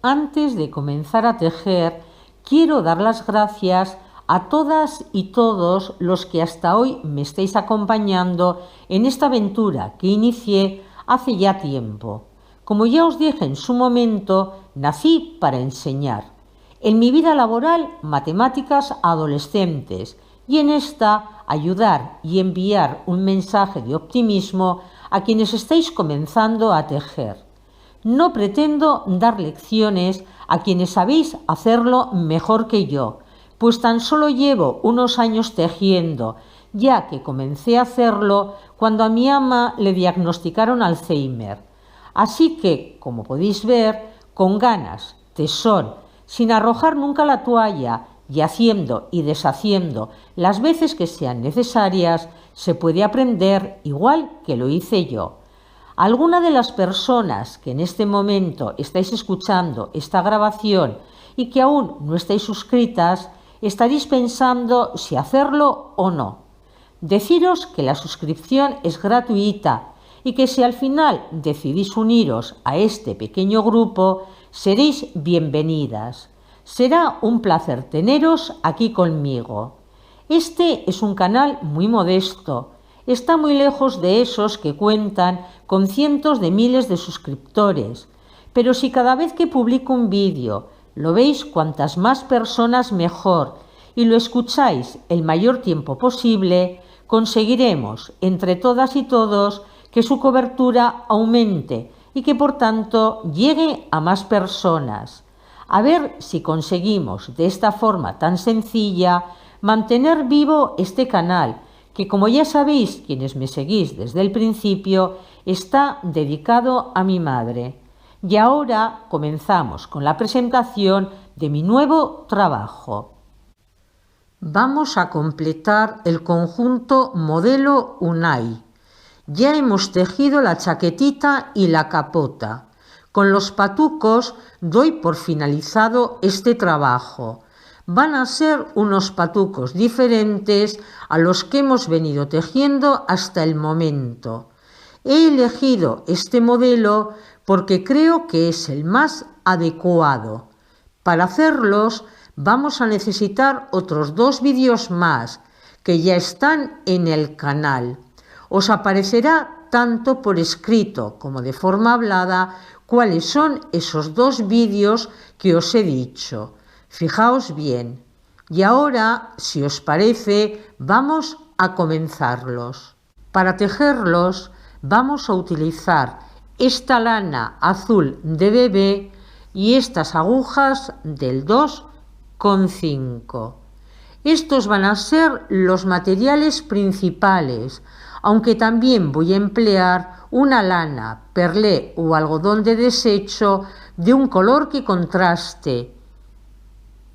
Antes de comenzar a tejer, quiero dar las gracias a todas y todos los que hasta hoy me estáis acompañando en esta aventura que inicié hace ya tiempo. Como ya os dije en su momento, nací para enseñar. En mi vida laboral, matemáticas a adolescentes, y en esta, ayudar y enviar un mensaje de optimismo a quienes estáis comenzando a tejer. No pretendo dar lecciones a quienes sabéis hacerlo mejor que yo, pues tan solo llevo unos años tejiendo, ya que comencé a hacerlo cuando a mi ama le diagnosticaron Alzheimer. Así que, como podéis ver, con ganas, tesón, sin arrojar nunca la toalla y haciendo y deshaciendo las veces que sean necesarias, se puede aprender igual que lo hice yo. Alguna de las personas que en este momento estáis escuchando esta grabación y que aún no estáis suscritas, estaréis pensando si hacerlo o no. Deciros que la suscripción es gratuita y que si al final decidís uniros a este pequeño grupo, seréis bienvenidas. Será un placer teneros aquí conmigo. Este es un canal muy modesto. Está muy lejos de esos que cuentan con cientos de miles de suscriptores. Pero si cada vez que publico un vídeo lo veis cuantas más personas mejor y lo escucháis el mayor tiempo posible, conseguiremos entre todas y todos que su cobertura aumente y que por tanto llegue a más personas. A ver si conseguimos de esta forma tan sencilla mantener vivo este canal, que como ya sabéis quienes me seguís desde el principio, está dedicado a mi madre. Y ahora comenzamos con la presentación de mi nuevo trabajo. Vamos a completar el conjunto modelo Unai. Ya hemos tejido la chaquetita y la capota. Con los patucos doy por finalizado este trabajo. Van a ser unos patucos diferentes a los que hemos venido tejiendo hasta el momento. He elegido este modelo porque creo que es el más adecuado. Para hacerlos vamos a necesitar otros 2 vídeos más que ya están en el canal. Os aparecerá tanto por escrito como de forma hablada cuáles son esos 2 vídeos que os he dicho. Fijaos bien. Y ahora, si os parece, vamos a comenzarlos. Para tejerlos vamos a utilizar esta lana azul de bebé y estas agujas del 2,5. Estos van a ser los materiales principales, aunque también voy a emplear una lana, perlé o algodón de desecho de un color que contraste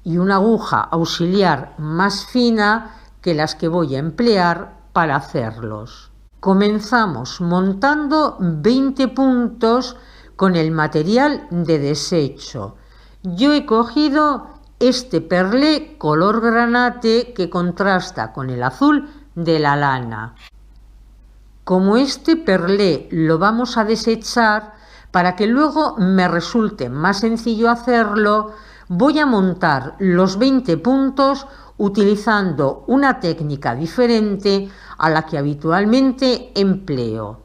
y una aguja auxiliar más fina que las que voy a emplear para hacerlos. Comenzamos montando 20 puntos con el material de desecho. Yo he cogido este perlé color granate que contrasta con el azul de la lana. Como este perlé lo vamos a desechar, para que luego me resulte más sencillo hacerlo, voy a montar los 20 puntos utilizando una técnica diferente a la que habitualmente empleo.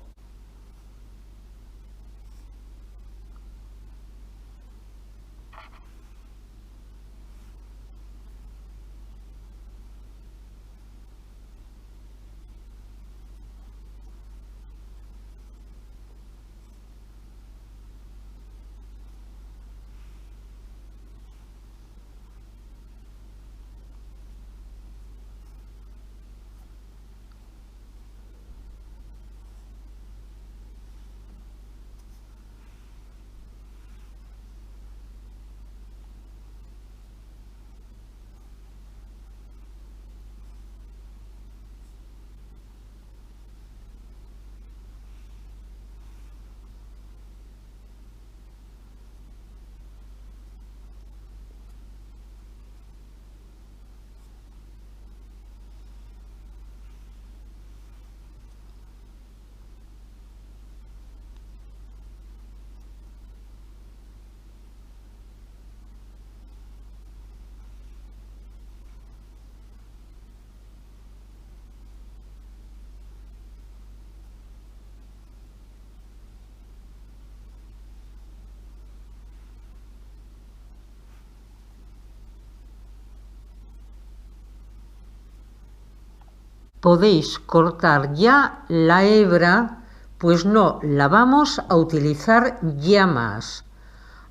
podéis cortar ya la hebra, pues no la vamos a utilizar ya más.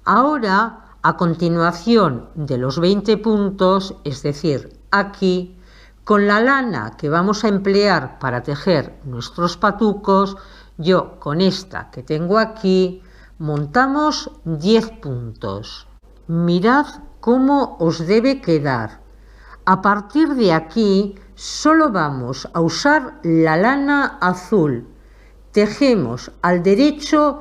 Ahora, a continuación de los 20 puntos, es decir, aquí, con la lana que vamos a emplear para tejer nuestros patucos, yo con esta que tengo aquí, montamos 10 puntos. Mirad cómo os debe quedar. A partir de aquí, solo vamos a usar la lana azul. Tejemos al derecho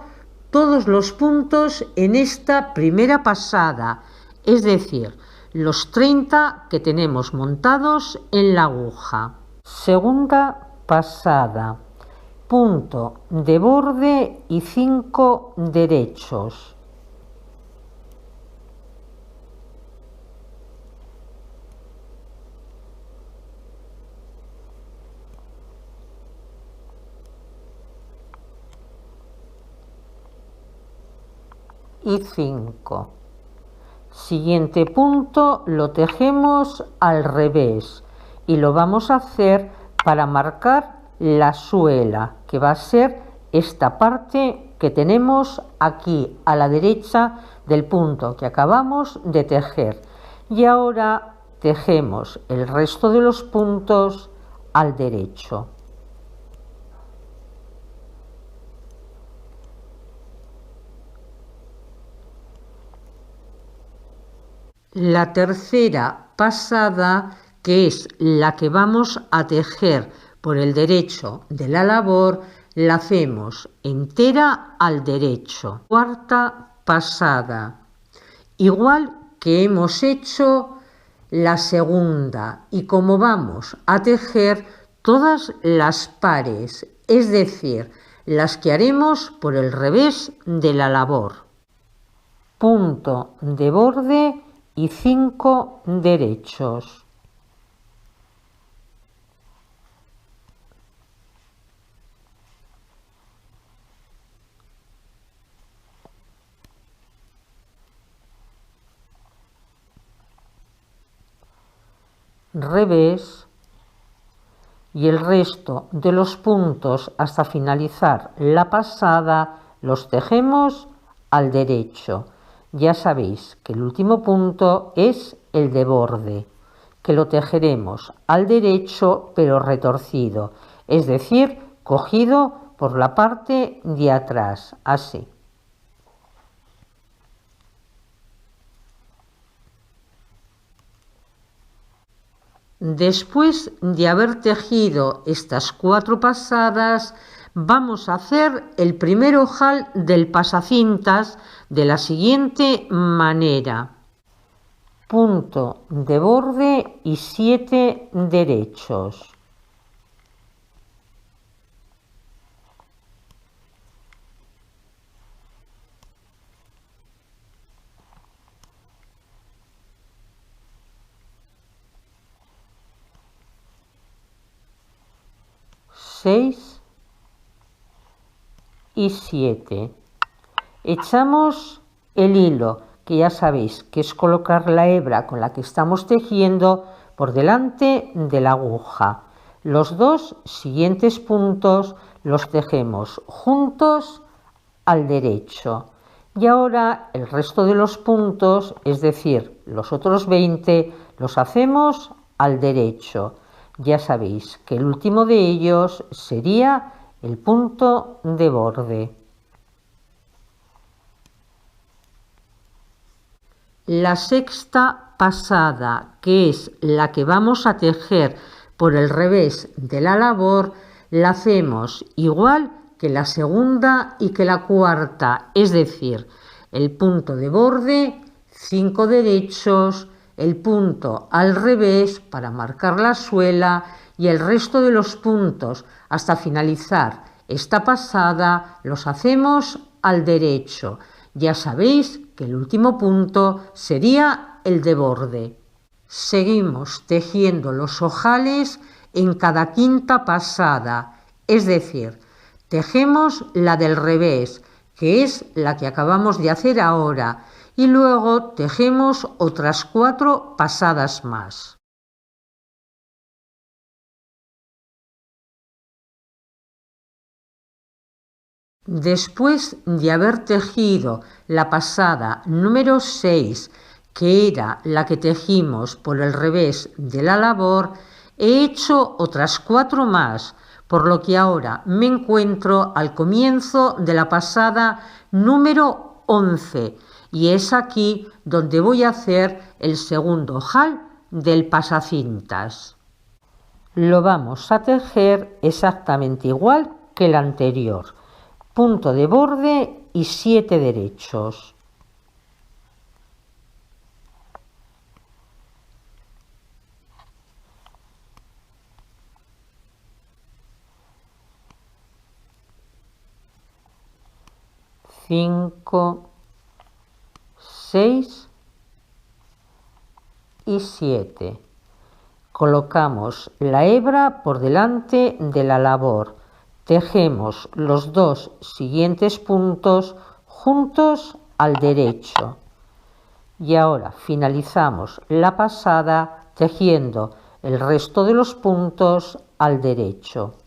todos los puntos en esta primera pasada, es decir, los 30 que tenemos montados en la aguja. Segunda pasada, punto de borde y 5 derechos. Y 5. Siguiente punto lo tejemos al revés y lo vamos a hacer para marcar la suela, que va a ser esta parte que tenemos aquí a la derecha del punto que acabamos de tejer. Y ahora tejemos el resto de los puntos al derecho. La tercera pasada, que es la que vamos a tejer por el derecho de la labor, la hacemos entera al derecho. Cuarta pasada, igual que hemos hecho la segunda, y como vamos a tejer todas las pares, es decir, las que haremos por el revés de la labor. Punto de borde y 5 derechos. Revés, y el resto de los puntos hasta finalizar la pasada los tejemos al derecho. Ya sabéis que el último punto es el de borde, que lo tejeremos al derecho pero retorcido, es decir, cogido por la parte de atrás, así. Después de haber tejido estas 4 pasadas, vamos a hacer el primer ojal del pasacintas de la siguiente manera. Punto de borde y 7 derechos. Seis y 7. Echamos el hilo, que ya sabéis que es colocar la hebra con la que estamos tejiendo por delante de la aguja. Los 2 siguientes puntos los tejemos juntos al derecho. Y ahora el resto de los puntos, es decir, los otros 20, los hacemos al derecho. Ya sabéis que el último de ellos sería el punto de borde. La sexta pasada, que es la que vamos a tejer por el revés de la labor, la hacemos igual que la segunda y que la cuarta, es decir, el punto de borde, 5 derechos, el punto al revés para marcar la suela y el resto de los puntos hasta finalizar esta pasada los hacemos al derecho. Ya sabéis que el último punto sería el de borde. Seguimos tejiendo los ojales en cada quinta pasada, es decir, tejemos la del revés, que es la que acabamos de hacer ahora, y luego tejemos otras 4 pasadas más. Después de haber tejido la pasada número 6, que era la que tejimos por el revés de la labor, he hecho otras 4 más, por lo que ahora me encuentro al comienzo de la pasada número 11 y es aquí donde voy a hacer el segundo ojal del pasacintas. Lo vamos a tejer exactamente igual que el anterior. Punto de borde y 7 derechos. Cinco, 6 y 7. Colocamos la hebra por delante de la labor. Tejemos los 2 siguientes puntos juntos al derecho. Y ahora finalizamos la pasada tejiendo el resto de los puntos al derecho.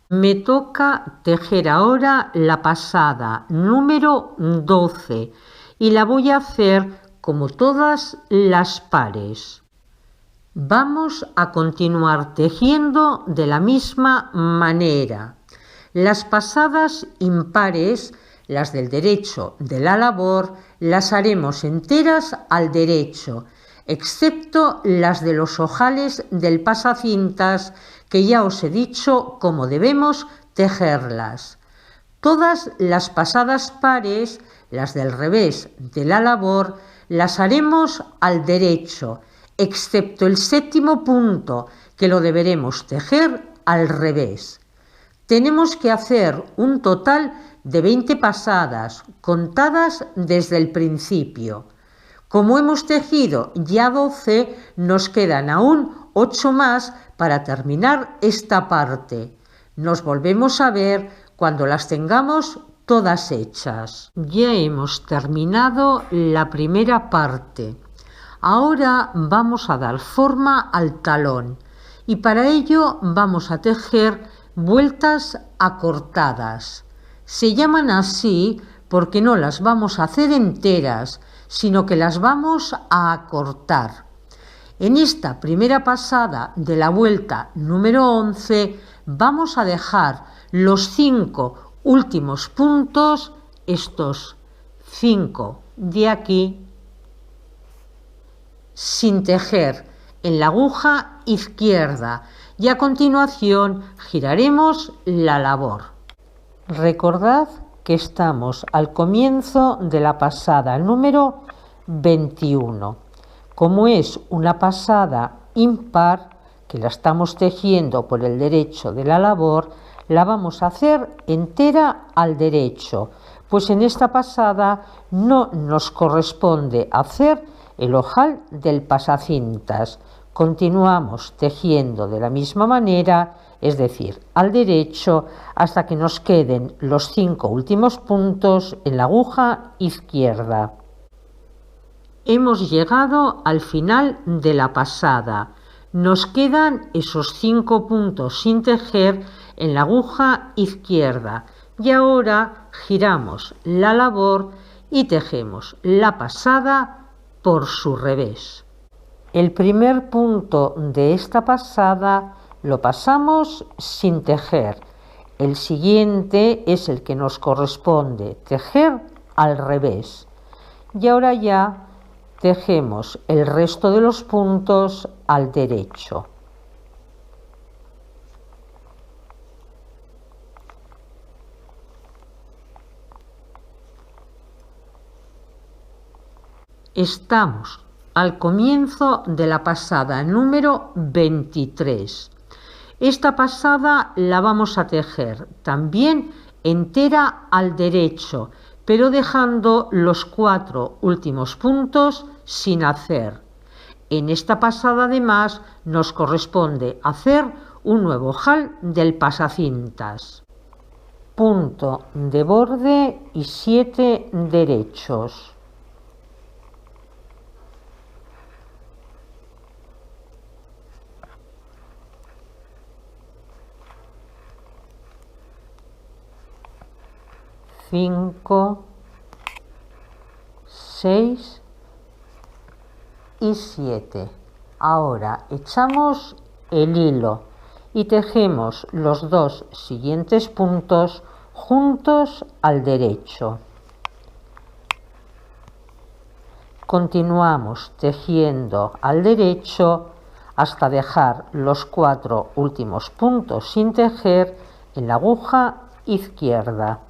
Me toca tejer ahora la pasada número 12 y la voy a hacer como todas las pares. Vamos a continuar tejiendo de la misma manera. Las pasadas impares, las del derecho de la labor, las haremos enteras al derecho, excepto las de los ojales del pasacintas, que ya os he dicho cómo debemos tejerlas. Todas las pasadas pares, las del revés de la labor, las haremos al derecho, excepto el 7º punto, que lo deberemos tejer al revés. Tenemos que hacer un total de 20 pasadas, contadas desde el principio. Como hemos tejido ya 12, nos quedan aún 8 más para terminar esta parte. Nos volvemos a ver cuando las tengamos todas hechas. Ya hemos terminado la primera parte. Ahora vamos a dar forma al talón y para ello vamos a tejer vueltas acortadas. Se llaman así porque no las vamos a hacer enteras, sino que las vamos a acortar. En esta primera pasada de la vuelta número 11 vamos a dejar los 5 últimos puntos, estos 5 de aquí, sin tejer en la aguja izquierda y a continuación giraremos la labor. Recordad que estamos al comienzo de la pasada número 21. Como es una pasada impar, que la estamos tejiendo por el derecho de la labor, la vamos a hacer entera al derecho, pues en esta pasada no nos corresponde hacer el ojal del pasacintas. Continuamos tejiendo de la misma manera, es decir, al derecho, hasta que nos queden los 5 últimos puntos en la aguja izquierda. Hemos llegado al final de la pasada. Nos quedan esos 5 puntos sin tejer en la aguja izquierda y ahora giramos la labor y tejemos la pasada por su revés. El primer punto de esta pasada lo pasamos sin tejer. El siguiente es el que nos corresponde tejer al revés. Y ahora ya tejemos el resto de los puntos al derecho. Estamos al comienzo de la pasada número 23. Esta pasada la vamos a tejer también entera al derecho, pero dejando los 4 últimos puntos sin hacer. En esta pasada además nos corresponde hacer un nuevo ojal del pasacintas. Punto de borde y 7 derechos. 5, 6 y 7. Ahora echamos el hilo y tejemos los dos siguientes puntos juntos al derecho. Continuamos tejiendo al derecho hasta dejar los 4 últimos puntos sin tejer en la aguja izquierda.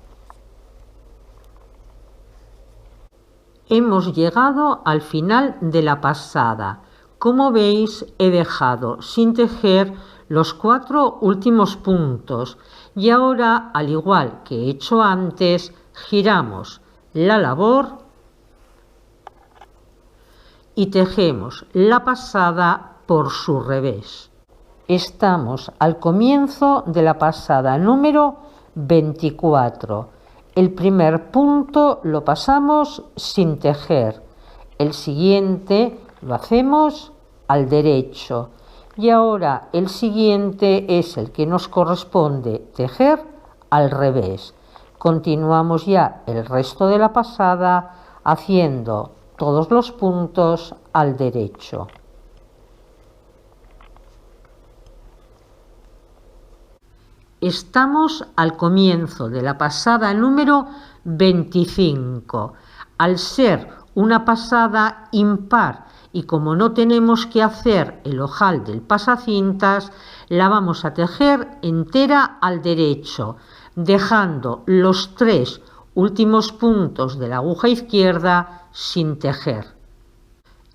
Hemos llegado al final de la pasada. Como veis, he dejado sin tejer los 4 últimos puntos y ahora, al igual que he hecho antes, giramos la labor y tejemos la pasada por su revés. Estamos al comienzo de la pasada número 24. El primer punto lo pasamos sin tejer, el siguiente lo hacemos al derecho y ahora el siguiente es el que nos corresponde tejer al revés. Continuamos ya el resto de la pasada haciendo todos los puntos al derecho. Estamos al comienzo de la pasada número 25. Al ser una pasada impar y como no tenemos que hacer el ojal del pasacintas, la vamos a tejer entera al derecho, dejando los 3 últimos puntos de la aguja izquierda sin tejer.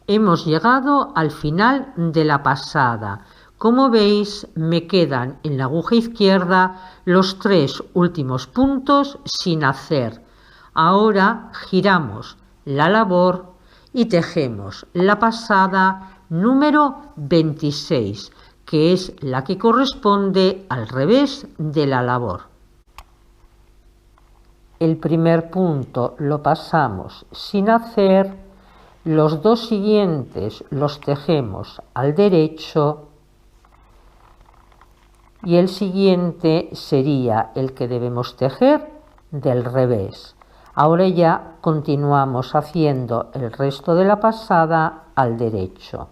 Hemos llegado al final de la pasada. Como veis, me quedan en la aguja izquierda los 3 últimos puntos sin hacer. Ahora giramos la labor y tejemos la pasada número 26, que es la que corresponde al revés de la labor. El primer punto lo pasamos sin hacer, los 2 siguientes los tejemos al derecho y el siguiente sería el que debemos tejer del revés. Ahora ya continuamos haciendo el resto de la pasada al derecho.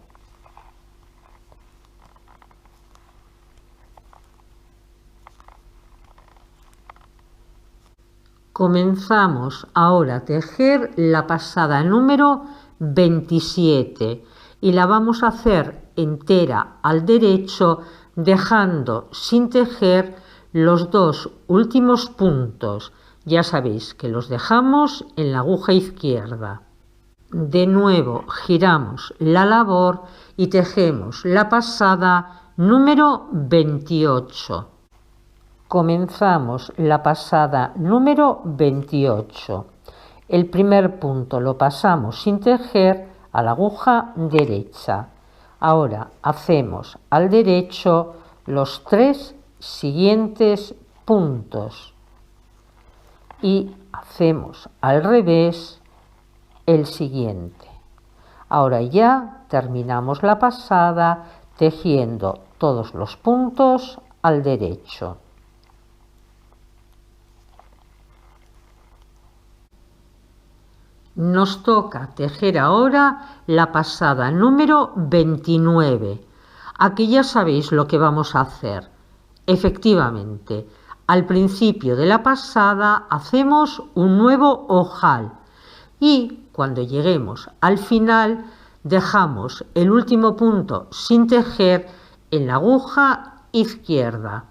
Comenzamos ahora a tejer la pasada número 27 y la vamos a hacer entera al derecho, dejando sin tejer los 2 últimos puntos. Ya sabéis que los dejamos en la aguja izquierda. De nuevo giramos la labor y tejemos la pasada número 28. Comenzamos la pasada número 28. El primer punto lo pasamos sin tejer a la aguja derecha. Ahora hacemos al derecho los 3 siguientes puntos y hacemos al revés el siguiente. Ahora ya terminamos la pasada tejiendo todos los puntos al derecho. Nos toca tejer ahora la pasada número 29. Aquí ya sabéis lo que vamos a hacer. Efectivamente, al principio de la pasada hacemos un nuevo ojal y cuando lleguemos al final dejamos el último punto sin tejer en la aguja izquierda.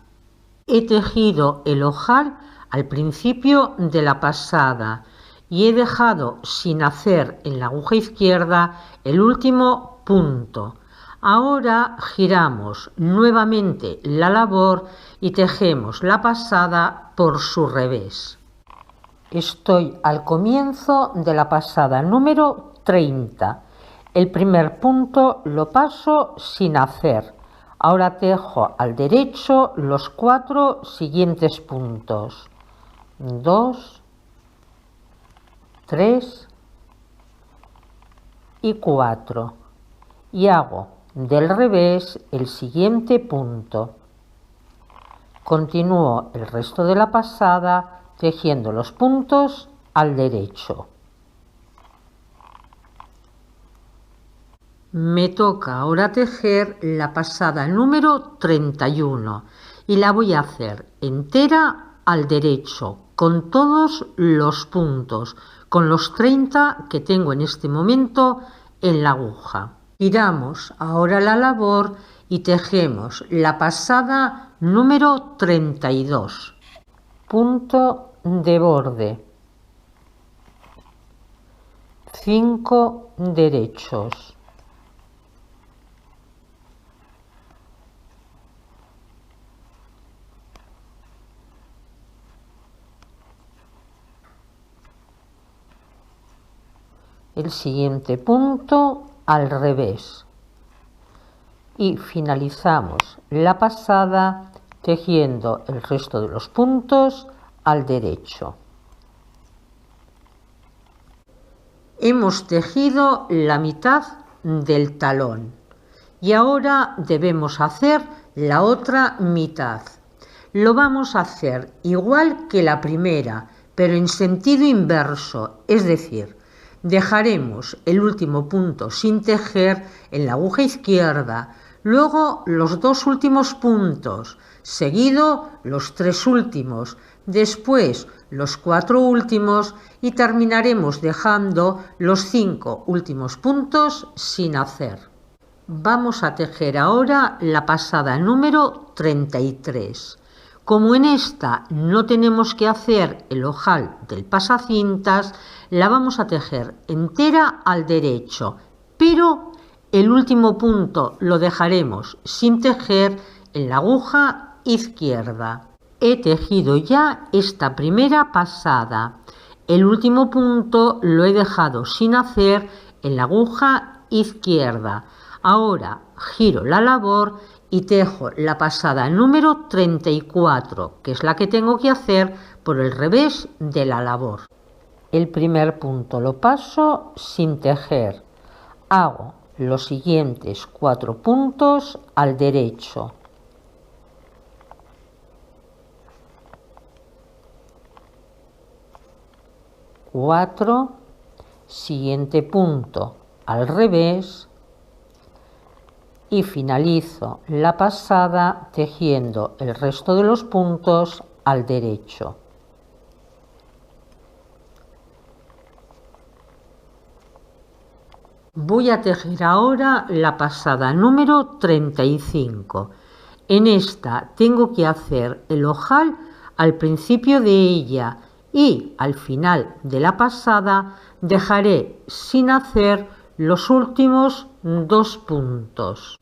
He tejido el ojal al principio de la pasada y he dejado sin hacer en la aguja izquierda el último punto. Ahora giramos nuevamente la labor y tejemos la pasada por su revés. Estoy al comienzo de la pasada número 30. El primer punto lo paso sin hacer. Ahora tejo al derecho los 4 siguientes puntos. 2, 3 y 4 y hago del revés el siguiente punto. Continúo el resto de la pasada tejiendo los puntos al derecho. Me toca ahora tejer la pasada número 31 y la voy a hacer entera al derecho con todos los puntos, con los 30 que tengo en este momento en la aguja. Giramos ahora la labor y tejemos la pasada número 32. Punto de borde. 5 derechos. El siguiente punto al revés y finalizamos la pasada tejiendo el resto de los puntos al derecho. Hemos tejido la mitad del talón y ahora debemos hacer la otra mitad. Lo vamos a hacer igual que la primera, pero en sentido inverso, es decir, dejaremos el último punto sin tejer en la aguja izquierda, luego los 2 últimos puntos, seguido los 3 últimos, después los 4 últimos y terminaremos dejando los 5 últimos puntos sin hacer. Vamos a tejer ahora la pasada número 33. Como en esta no tenemos que hacer el ojal del pasacintas, la vamos a tejer entera al derecho, pero el último punto lo dejaremos sin tejer en la aguja izquierda. He tejido ya esta primera pasada. El último punto lo he dejado sin hacer en la aguja izquierda. Ahora giro la labor y tejo la pasada número 34, que es la que tengo que hacer por el revés de la labor. El primer punto lo paso sin tejer. Hago los siguientes 4 puntos al derecho. Cuatro, siguiente punto al revés y finalizo la pasada tejiendo el resto de los puntos al derecho. Voy a tejer ahora la pasada número 35. En esta tengo que hacer el ojal al principio de ella y al final de la pasada dejaré sin hacer los últimos 2 puntos.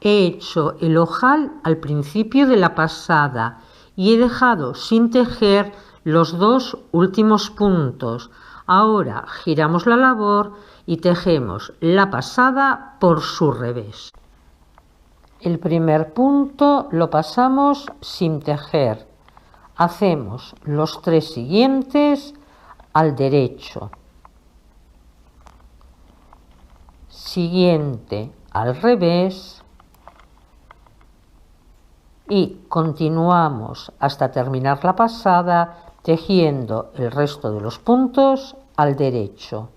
He hecho el ojal al principio de la pasada y he dejado sin tejer los 2 últimos puntos. Ahora giramos la labor y tejemos la pasada por su revés. El primer punto lo pasamos sin tejer. Hacemos los 3 siguientes al derecho. Siguiente al revés y continuamos hasta terminar la pasada tejiendo el resto de los puntos al derecho.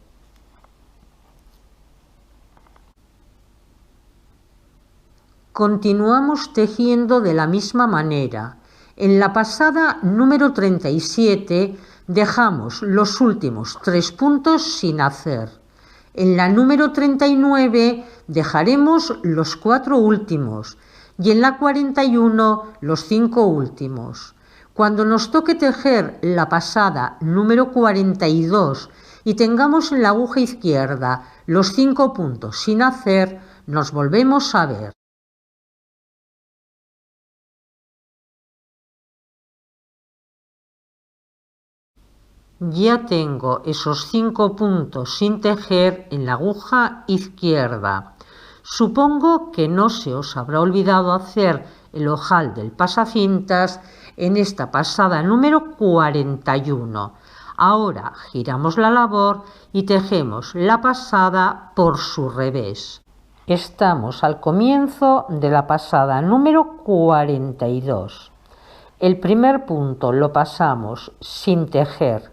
Continuamos tejiendo de la misma manera. En la pasada número 37 dejamos los últimos 3 puntos sin hacer. En la número 39 dejaremos los 4 últimos y en la 41 los 5 últimos. Cuando nos toque tejer la pasada número 42 y tengamos en la aguja izquierda los 5 puntos sin hacer, nos volvemos a ver. Ya tengo esos 5 puntos sin tejer en la aguja izquierda. Supongo que no se os habrá olvidado hacer el ojal del pasacintas en esta pasada número 41. Ahora giramos la labor y tejemos la pasada por su revés. Estamos al comienzo de la pasada número 42. El primer punto lo pasamos sin tejer.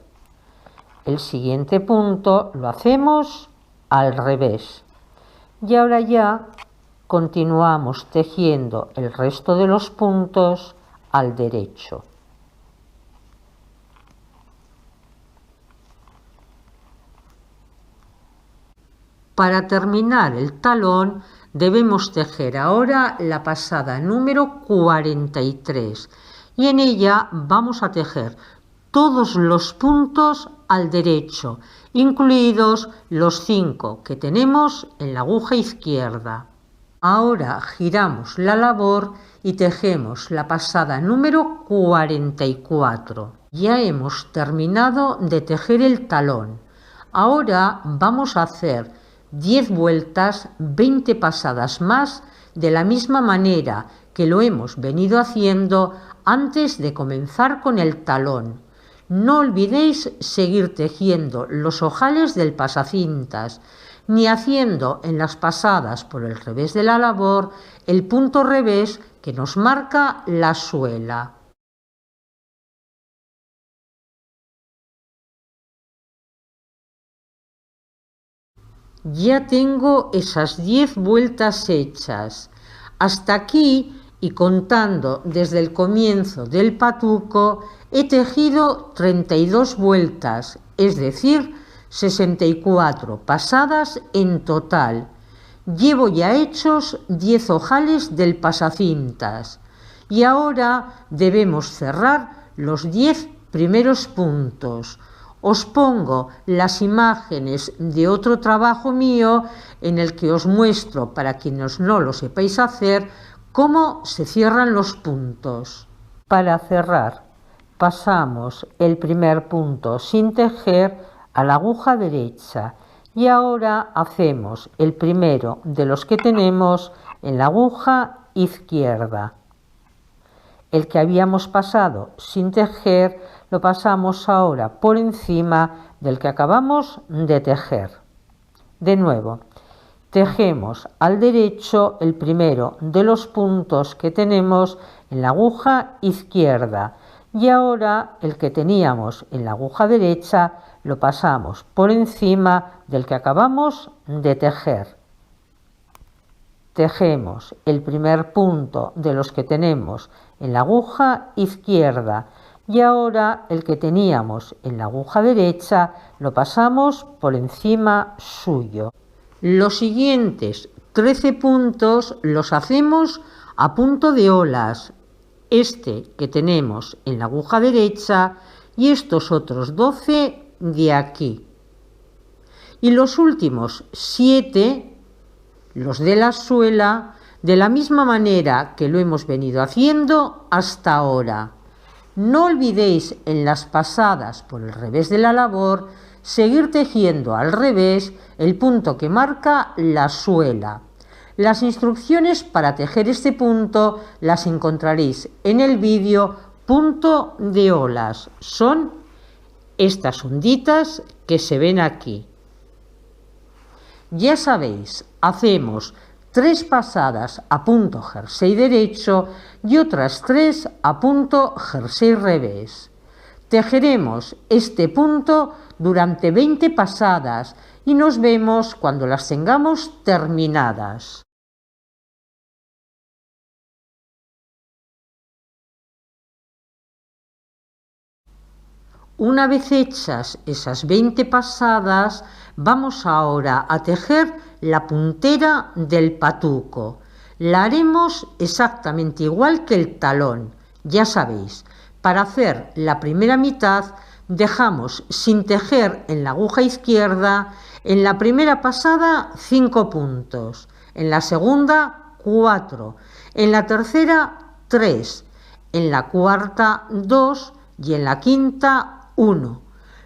El siguiente punto lo hacemos al revés. Y ahora ya continuamos tejiendo el resto de los puntos al derecho. Para terminar el talón debemos tejer ahora la pasada número 43 y en ella vamos a tejer todos los puntos al derecho, incluidos los 5 que tenemos en la aguja izquierda. Ahora giramos la labor y tejemos la pasada número 44. Ya hemos terminado de tejer el talón. Ahora vamos a hacer 10 vueltas, 20 pasadas más, de la misma manera que lo hemos venido haciendo antes de comenzar con el talón. No olvidéis seguir tejiendo los ojales del pasacintas, ni haciendo en las pasadas por el revés de la labor el punto revés que nos marca la suela. Ya tengo esas 10 vueltas hechas. Hasta aquí y contando desde el comienzo del patuco he tejido 32 vueltas, es decir, 64 pasadas en total. Llevo ya hechos 10 ojales del pasacintas y ahora debemos cerrar los 10 primeros puntos. Os pongo las imágenes de otro trabajo mío en el que os muestro, para quienes no lo sepáis hacer, cómo se cierran los puntos. Para cerrar, pasamos el primer punto sin tejer a la aguja derecha y ahora hacemos el primero de los que tenemos en la aguja izquierda. El que habíamos pasado sin tejer lo pasamos ahora por encima del que acabamos de tejer. De nuevo, tejemos al derecho el primero de los puntos que tenemos en la aguja izquierda y ahora el que teníamos en la aguja derecha lo pasamos por encima del que acabamos de tejer. Tejemos el primer punto de los que tenemos en la aguja izquierda y ahora el que teníamos en la aguja derecha lo pasamos por encima suyo. Los siguientes 13 puntos los hacemos a punto de olas, este que tenemos en la aguja derecha y estos otros 12 de aquí. Y los últimos 7, los de la suela, de la misma manera que lo hemos venido haciendo hasta ahora. No olvidéis en las pasadas por el revés de la labor seguir tejiendo al revés el punto que marca la suela. Las instrucciones para tejer este punto las encontraréis en el vídeo punto de olas. Son estas onditas que se ven aquí. Ya sabéis, hacemos 3 pasadas a punto jersey derecho y otras 3 a punto jersey revés. Tejeremos este punto durante 20 pasadas y nos vemos cuando las tengamos terminadas. Una vez hechas esas 20 pasadas, vamos ahora a tejer la puntera del patuco. La haremos exactamente igual que el talón. Ya sabéis, para hacer la primera mitad dejamos sin tejer en la aguja izquierda en la primera pasada 5 puntos, en la segunda 4, en la tercera 3, en la cuarta 2 y en la quinta 1.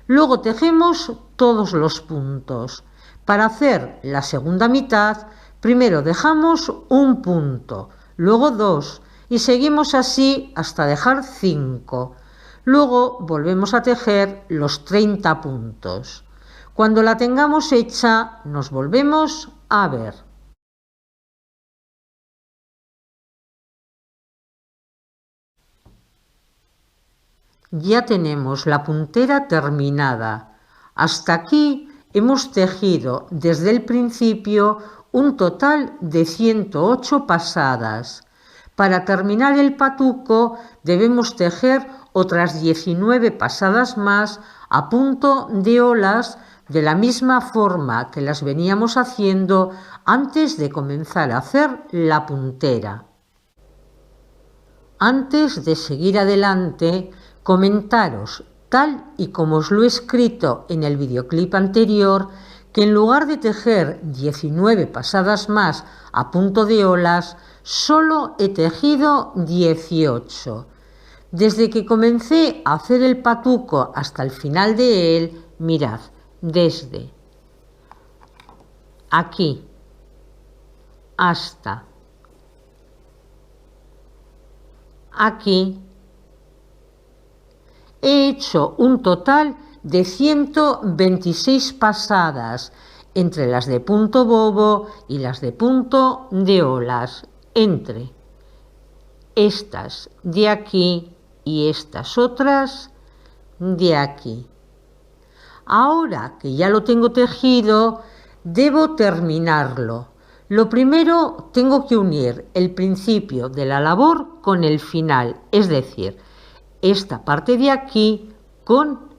Luego tejemos todos los puntos. Para hacer la segunda mitad, primero dejamos un punto, luego 2 y seguimos así hasta dejar 5. Luego volvemos a tejer los 30 puntos. Cuando la tengamos hecha, nos volvemos a ver. ya tenemos la puntera terminada. Hasta aquí hemos tejido desde el principio un total de 108 pasadas. Para terminar el patuco debemos tejer otras 19 pasadas más a punto de olas de la misma forma que las veníamos haciendo antes de comenzar a hacer la puntera. Antes de seguir adelante, comentaros, tal y como os lo he escrito en el videoclip anterior, que en lugar de tejer 19 pasadas más a punto de olas, solo he tejido 18. Desde que comencé a hacer el patuco hasta el final de él, mirad, desde aquí hasta aquí, he hecho un total de 126 pasadas entre las de punto bobo y las de punto de olas, entre estas de aquí y estas otras de aquí. Ahora que ya lo tengo tejido, debo terminarlo. Lo primero, tengo que unir el principio de la labor con el final, es decir, esta parte de aquí con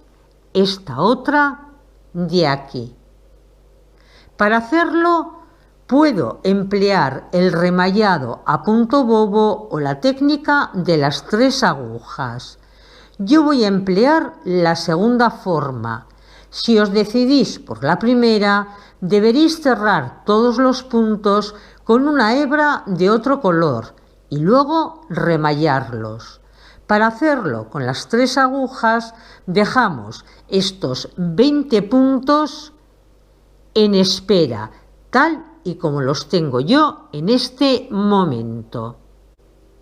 esta otra de aquí. Para hacerlo, puedo emplear el remallado a punto bobo o la técnica de las 3 agujas. Yo voy a emplear la segunda forma. Si os decidís por la primera, deberéis cerrar todos los puntos con una hebra de otro color y luego remallarlos. Para hacerlo con las 3 agujas, dejamos estos 20 puntos en espera, tal y como los tengo yo en este momento.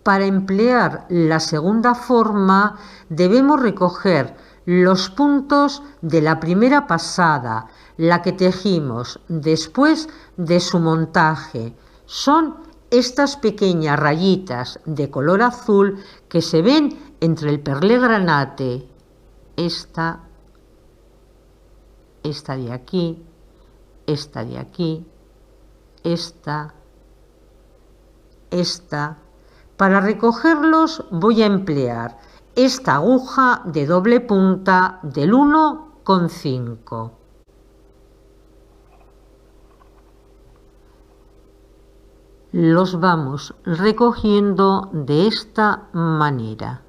Para emplear la segunda forma, debemos recoger los puntos de la primera pasada, la que tejimos después de su montaje. Son estas pequeñas rayitas de color azul que se ven entre el perlé granate. Esta de aquí, esta de aquí, esta. Para recogerlos voy a emplear esta aguja de doble punta del 1,5. Los vamos recogiendo de esta manera.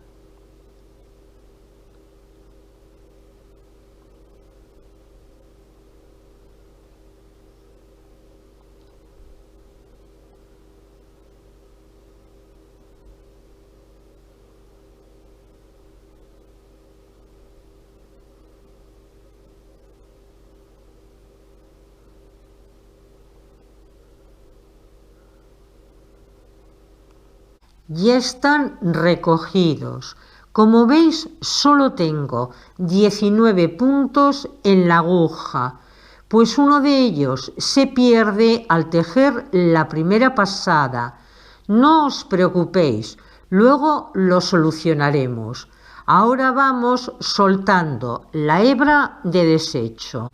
Ya están recogidos. Como veis, solo tengo 19 puntos en la aguja, pues uno de ellos se pierde al tejer la primera pasada. No os preocupéis, luego lo solucionaremos. Ahora vamos soltando la hebra de desecho.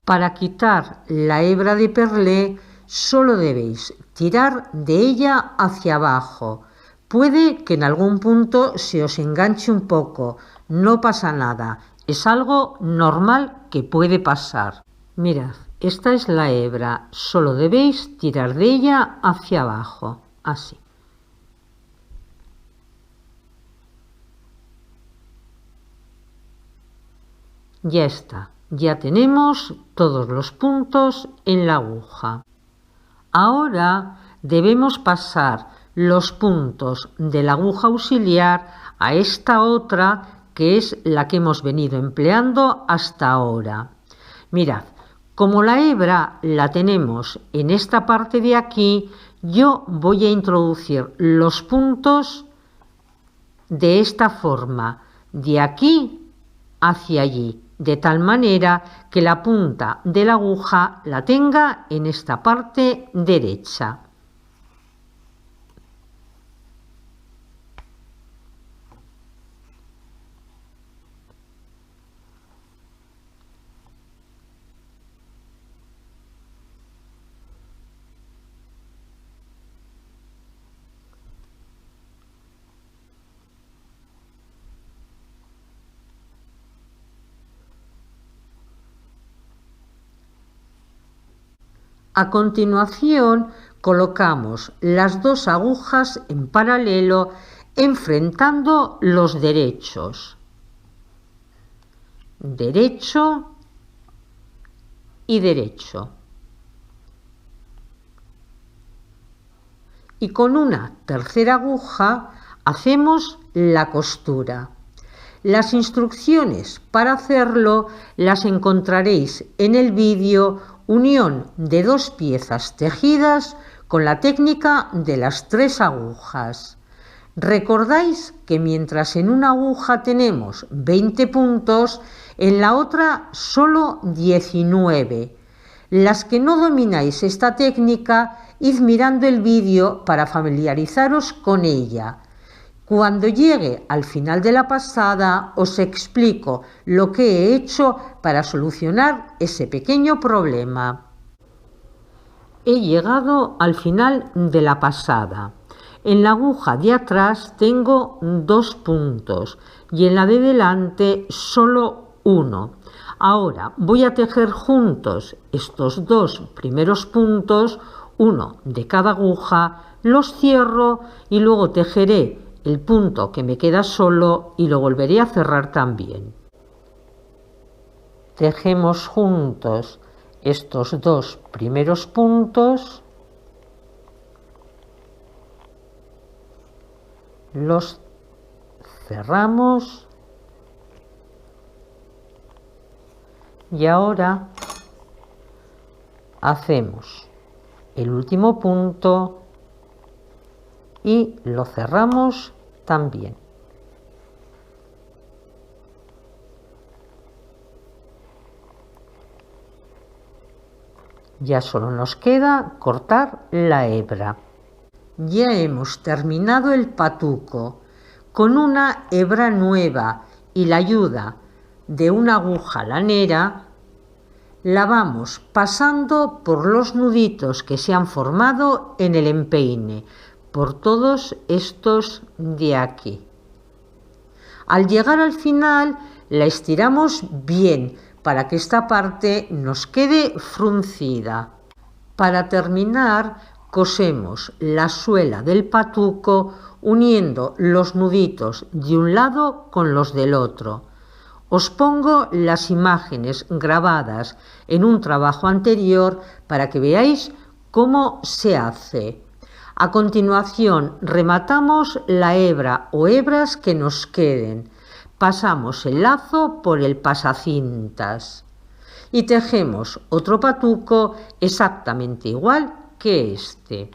Para quitar la hebra de perlé, solo debéis tirar de ella hacia abajo. Puede que en algún punto se os enganche un poco, no pasa nada, es algo normal que puede pasar. Mirad, esta es la hebra, solo debéis tirar de ella hacia abajo, así. Ya está, ya tenemos todos los puntos en la aguja. Ahora debemos pasar los puntos de la aguja auxiliar a esta otra, que es la que hemos venido empleando hasta ahora. Mirad, como la hebra la tenemos en esta parte de aquí, yo voy a introducir los puntos de esta forma, de aquí hacia allí, de tal manera que la punta de la aguja la tenga en esta parte derecha. A continuación, colocamos las dos agujas en paralelo enfrentando los derechos. Derecho y derecho. Y con una tercera aguja hacemos la costura. Las instrucciones para hacerlo las encontraréis en el vídeo Unión de dos piezas tejidas con la técnica de las 3 agujas. Recordáis que mientras en una aguja tenemos 20 puntos, en la otra solo 19. Las que no domináis esta técnica, id mirando el vídeo para familiarizaros con ella. Cuando llegue al final de la pasada, os explico lo que he hecho para solucionar ese pequeño problema. He llegado al final de la pasada. En la aguja de atrás tengo 2 puntos y en la de delante solo 1. Ahora voy a tejer juntos estos 2 primeros puntos, uno de cada aguja, los cierro y luego tejeré el punto que me queda solo y lo volveré a cerrar también. Tejemos juntos estos 2 primeros puntos, los cerramos y ahora hacemos el último punto y lo cerramos también. Ya solo nos queda cortar la hebra. Ya hemos terminado el patuco. Con una hebra nueva y la ayuda de una aguja lanera, la vamos pasando por los nuditos que se han formado en el empeine, por todos estos de aquí. Al llegar al final, la estiramos bien para que esta parte nos quede fruncida. Para terminar, cosemos la suela del patuco uniendo los nuditos de un lado con los del otro. Os pongo las imágenes grabadas en un trabajo anterior para que veáis cómo se hace. A continuación, rematamos la hebra o hebras que nos queden. Pasamos el lazo por el pasacintas y tejemos otro patuco exactamente igual que este.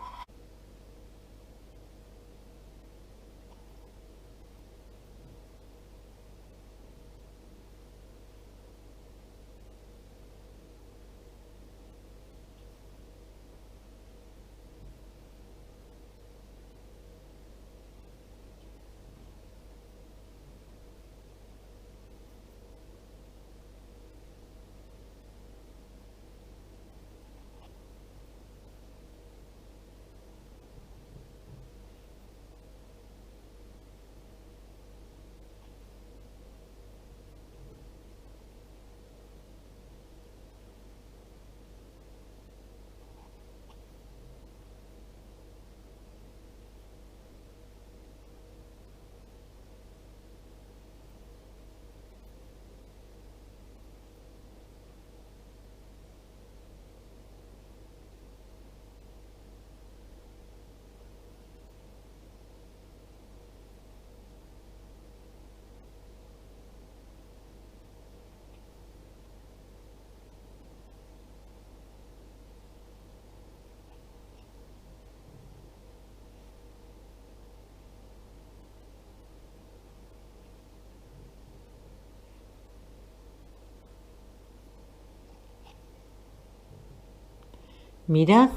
Mirad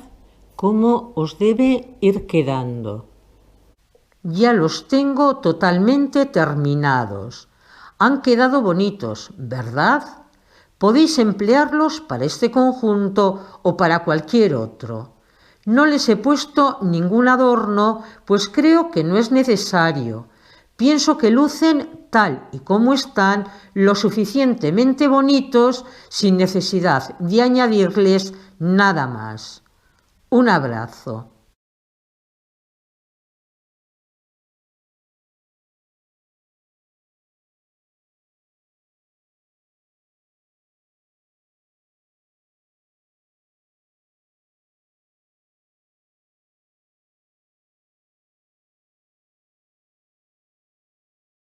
cómo os debe ir quedando. Ya los tengo totalmente terminados. Han quedado bonitos, ¿verdad? Podéis emplearlos para este conjunto o para cualquier otro. No les he puesto ningún adorno, pues creo que no es necesario. Pienso que lucen tal y como están, lo suficientemente bonitos, sin necesidad de añadirles nada más. Un abrazo.